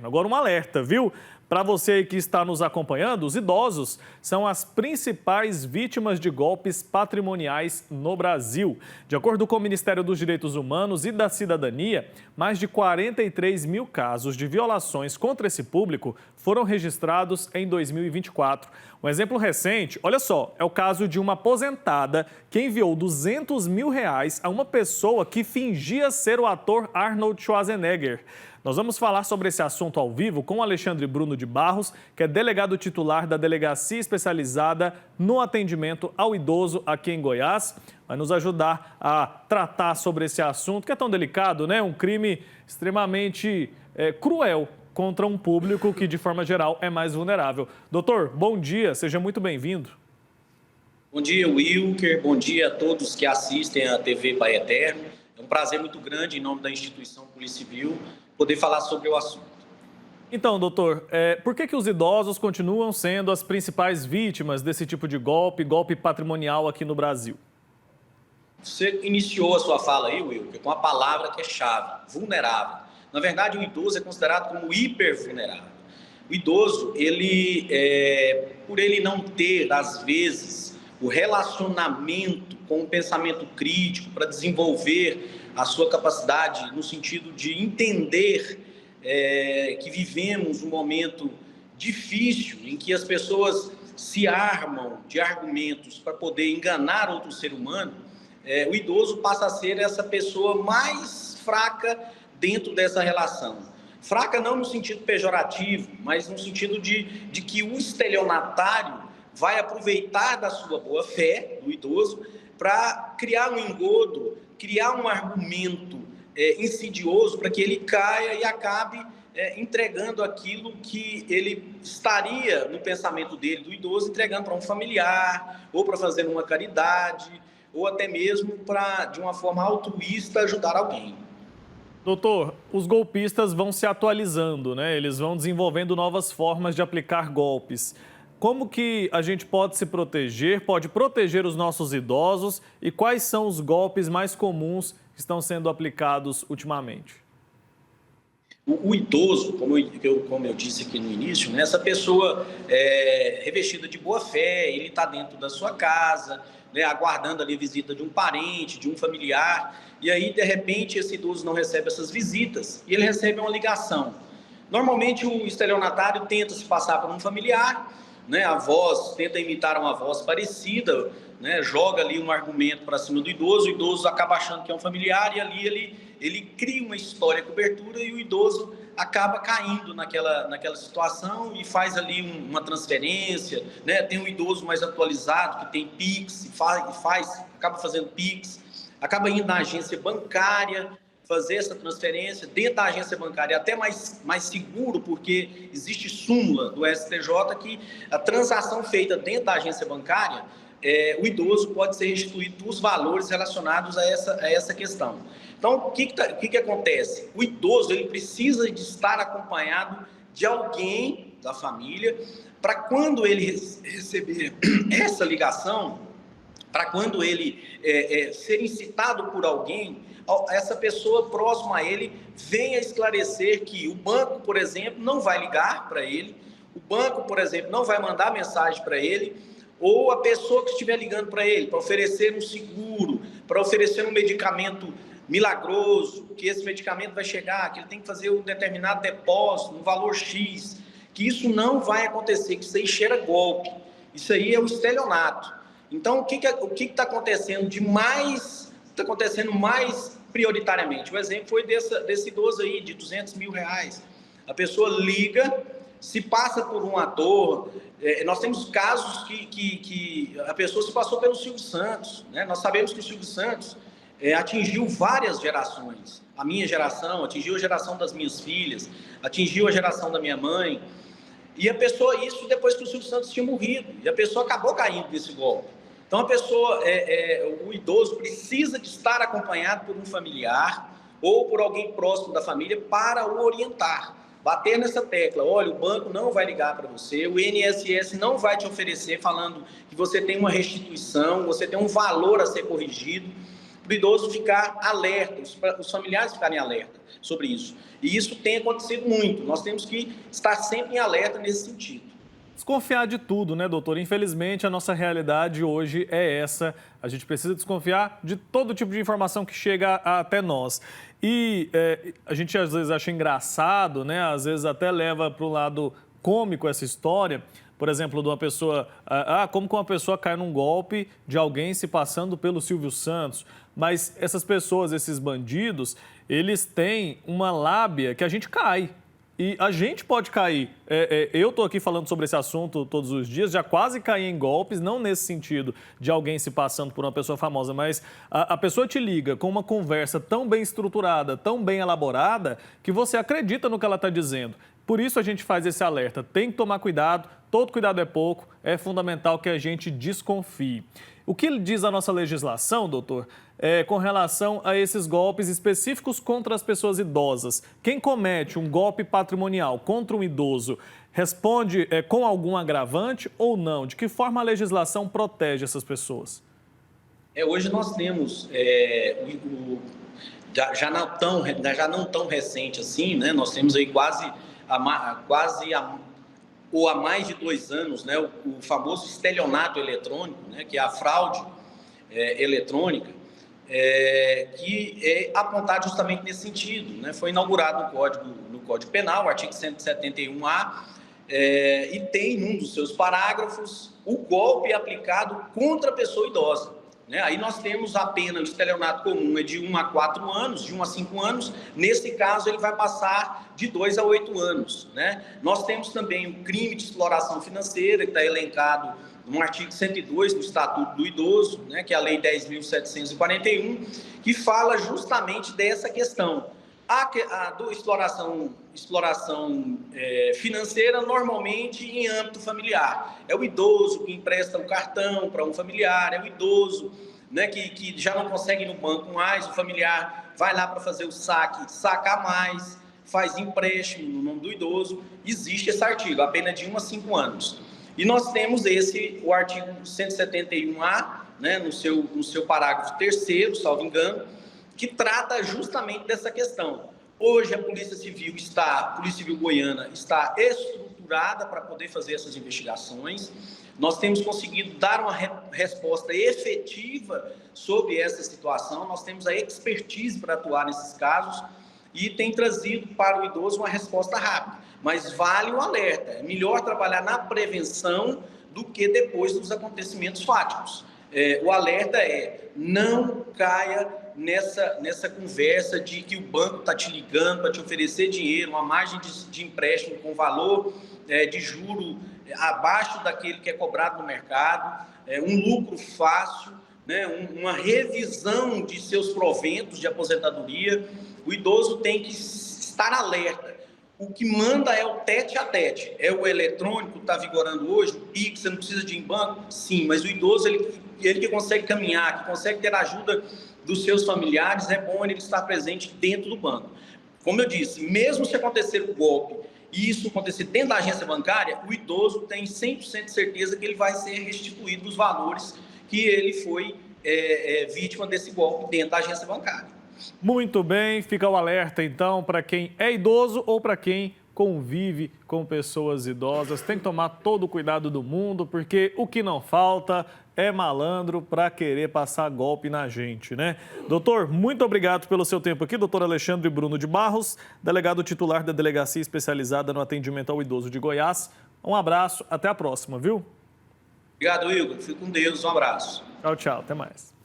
Agora um alerta, viu? Para você que está nos acompanhando, os idosos são as principais vítimas de golpes patrimoniais no Brasil. De acordo com o Ministério dos Direitos Humanos e da Cidadania, mais de 43 mil casos de violações contra esse público foram registrados em 2024. Um exemplo recente, olha só, é o caso de uma aposentada que enviou R$200 mil a uma pessoa que fingia ser o ator Arnold Schwarzenegger. Nós vamos falar sobre esse assunto ao vivo com Alexandre Bruno de Barros, que é delegado titular da Delegacia Especializada no Atendimento ao Idoso aqui em Goiás. Vai nos ajudar a tratar sobre esse assunto, que é tão delicado, né? Um crime extremamente cruel contra um público que, de forma geral, é mais vulnerável. Doutor, bom dia, seja muito bem-vindo. Bom dia, Wilker. Bom dia a todos que assistem à TV Pai Eterno. É um prazer muito grande, em nome da instituição Polícia Civil, poder falar sobre o assunto. Então, doutor, por que os idosos continuam sendo as principais vítimas desse tipo de golpe patrimonial aqui no Brasil? Você iniciou a sua fala aí, Wilker, com a palavra que é chave, vulnerável. Na verdade, o idoso é considerado como hipervulnerável. O idoso, por ele não ter, às vezes, o relacionamento com o pensamento crítico para desenvolver a sua capacidade no sentido de entender que vivemos um momento difícil em que as pessoas se armam de argumentos para poder enganar outro ser humano, o idoso passa a ser essa pessoa mais fraca dentro dessa relação. Fraca não no sentido pejorativo, mas no sentido de que o estelionatário vai aproveitar da sua boa-fé do idoso para criar um engodo, criar um argumento insidioso para que ele caia e acabe entregando aquilo que ele estaria no pensamento dele, do idoso, entregando para um familiar, ou para fazer uma caridade, ou até mesmo para, de uma forma altruísta, ajudar alguém. Doutor, os golpistas vão se atualizando, né? Eles vão desenvolvendo novas formas de aplicar golpes. Como que a gente pode se proteger, pode proteger os nossos idosos e quais são os golpes mais comuns que estão sendo aplicados ultimamente? O idoso, como eu disse aqui no início, né, essa pessoa revestida de boa fé, ele está dentro da sua casa, né, aguardando ali a visita de um parente, de um familiar, e aí, de repente, esse idoso não recebe essas visitas e ele recebe uma ligação. Normalmente, o estelionatário tenta se passar por um familiar, né, a voz, tenta imitar uma voz parecida, né, joga ali um argumento para cima do idoso, o idoso acaba achando que é um familiar e ali ele cria uma história cobertura e o idoso acaba caindo naquela situação e faz ali uma transferência, né? Tem um idoso mais atualizado que tem Pix, acaba fazendo Pix, acaba indo na agência bancária, fazer essa transferência dentro da agência bancária, é até mais seguro, porque existe súmula do STJ que a transação feita dentro da agência bancária, o idoso pode ser restituído dos valores relacionados a essa questão. Então, o que acontece? O idoso ele precisa de estar acompanhado de alguém da família para quando ele receber essa ligação, para quando ele ser incitado por alguém, essa pessoa próxima a ele venha esclarecer que o banco, por exemplo, não vai ligar para ele, o banco, por exemplo, não vai mandar mensagem para ele, ou a pessoa que estiver ligando para ele, para oferecer um seguro, para oferecer um medicamento milagroso, que esse medicamento vai chegar, que ele tem que fazer um determinado depósito, um valor X, que isso não vai acontecer, que isso aí cheira golpe, isso aí é o estelionato. Então, o que está acontecendo de mais, está acontecendo mais prioritariamente? O exemplo foi desse idoso aí, de R$200 mil. A pessoa liga, se passa por um ator. Nós temos casos que a pessoa se passou pelo Silvio Santos, né? Nós sabemos que o Silvio Santos atingiu várias gerações. A minha geração, atingiu a geração das minhas filhas, atingiu a geração da minha mãe. E a pessoa, isso depois que o Silvio Santos tinha morrido, e a pessoa acabou caindo nesse golpe. Então, a pessoa, o idoso precisa de estar acompanhado por um familiar ou por alguém próximo da família para o orientar. Bater nessa tecla, olha, o banco não vai ligar para você, o INSS não vai te oferecer falando que você tem uma restituição, você tem um valor a ser corrigido, do idoso ficar alerta, os familiares ficarem alerta sobre isso. E isso tem acontecido muito. Nós temos que estar sempre em alerta nesse sentido. Desconfiar de tudo, né, doutor? Infelizmente, a nossa realidade hoje é essa. A gente precisa desconfiar de todo tipo de informação que chega até nós. E a gente às vezes acha engraçado, né? Às vezes até leva para o lado cômico essa história. Por exemplo, de uma pessoa... como que uma pessoa cai num golpe de alguém se passando pelo Silvio Santos? Mas essas pessoas, esses bandidos, eles têm uma lábia que a gente cai. E a gente pode cair. Eu estou aqui falando sobre esse assunto todos os dias, já quase caí em golpes, não nesse sentido de alguém se passando por uma pessoa famosa, mas a pessoa te liga com uma conversa tão bem estruturada, tão bem elaborada, que você acredita no que ela está dizendo. Por isso a gente faz esse alerta. Tem que tomar cuidado, todo cuidado é pouco, é fundamental que a gente desconfie. O que diz a nossa legislação, doutor, com relação a esses golpes específicos contra as pessoas idosas? Quem comete um golpe patrimonial contra um idoso responde com algum agravante ou não? De que forma a legislação protege essas pessoas? Hoje nós temos, já não tão recente assim, né? Nós temos aí quase há mais de 2 anos, né, o famoso estelionato eletrônico, né, que é a fraude eletrônica, que é apontado justamente nesse sentido, né? Foi inaugurado no Código Penal, o artigo 171A, e tem num dos seus parágrafos o golpe aplicado contra a pessoa idosa. Né? Aí nós temos a pena do estelionato comum de 1 a 4 anos, de 1 a 5 anos. Nesse caso, ele vai passar de 2 a 8 anos. Né? Nós temos também o crime de exploração financeira, que está elencado no artigo 102 do Estatuto do Idoso, né? Que é a Lei 10.741, que fala justamente dessa questão. A do exploração financeira, normalmente em âmbito familiar. É o idoso que empresta o cartão para um familiar, é o idoso, né, que já não consegue ir no banco mais, o familiar vai lá para fazer o saque, sacar mais, faz empréstimo no nome do idoso. Existe esse artigo, a pena de 1 a 5 anos. E nós temos o artigo 171A, né, no seu parágrafo 3º, salvo engano, que trata justamente dessa questão. Hoje a Polícia Civil Goiana está estruturada para poder fazer essas investigações. Nós temos conseguido dar uma resposta efetiva sobre essa situação. Nós temos a expertise para atuar nesses casos e tem trazido para o idoso uma resposta rápida. Mas vale um alerta. É melhor trabalhar na prevenção do que depois dos acontecimentos fáticos. O alerta não caia nessa conversa de que o banco está te ligando para te oferecer dinheiro, uma margem de empréstimo com valor de juro abaixo daquele que é cobrado no mercado, um lucro fácil, né, uma revisão de seus proventos de aposentadoria. O idoso tem que estar alerta. O que manda é o tete a tete. É o eletrônico que está vigorando hoje, o Pix, você não precisa de ir em banco? Sim, mas o idoso, ele que consegue caminhar, que consegue ter a ajuda dos seus familiares, é bom ele estar presente dentro do banco. Como eu disse, mesmo se acontecer o golpe e isso acontecer dentro da agência bancária, o idoso tem 100% de certeza que ele vai ser restituído os valores que ele foi vítima desse golpe dentro da agência bancária. Muito bem, fica o alerta então para quem é idoso ou para quem convive com pessoas idosas. Tem que tomar todo o cuidado do mundo, porque o que não falta é malandro para querer passar golpe na gente, né? Doutor, muito obrigado pelo seu tempo aqui. Doutor Alexandre Bruno de Barros, delegado titular da Delegacia Especializada no Atendimento ao Idoso de Goiás. Um abraço, até a próxima, viu? Obrigado, Igor. Fique com Deus, um abraço. Tchau, tchau. Até mais.